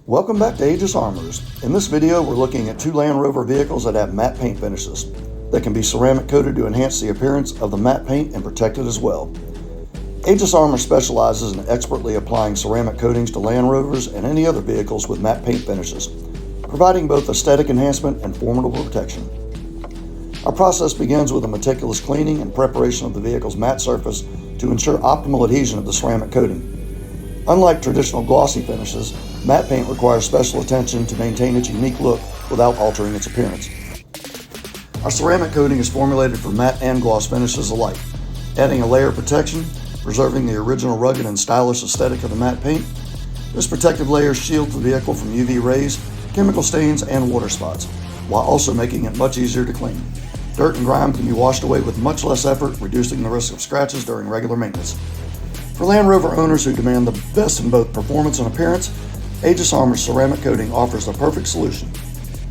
Welcome back to Aegis Armors. In this video, we're looking at two Land Rover vehicles that have matte paint finishes. They can be ceramic coated to enhance the appearance of the matte paint and protect it as well. Aegis Armor specializes in expertly applying ceramic coatings to Land Rovers and any other vehicles with matte paint finishes, providing both aesthetic enhancement and formidable protection. Our process begins with a meticulous cleaning and preparation of the vehicle's matte surface to ensure optimal adhesion of the ceramic coating. Unlike traditional glossy finishes, matte paint requires special attention to maintain its unique look without altering its appearance. Our ceramic coating is formulated for matte and gloss finishes alike, adding a layer of protection, preserving the original rugged and stylish aesthetic of the matte paint. This protective layer shields the vehicle from UV rays, chemical stains, and water spots, while also making it much easier to clean. Dirt and grime can be washed away with much less effort, reducing the risk of scratches during regular maintenance. For Land Rover owners who demand the best in both performance and appearance, Aegis Armor's ceramic coating offers the perfect solution.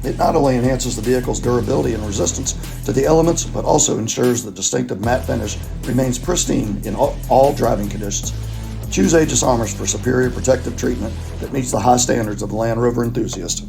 It not only enhances the vehicle's durability and resistance to the elements, but also ensures the distinctive matte finish remains pristine in all driving conditions. Choose Aegis Armor for superior protective treatment that meets the high standards of the Land Rover enthusiast.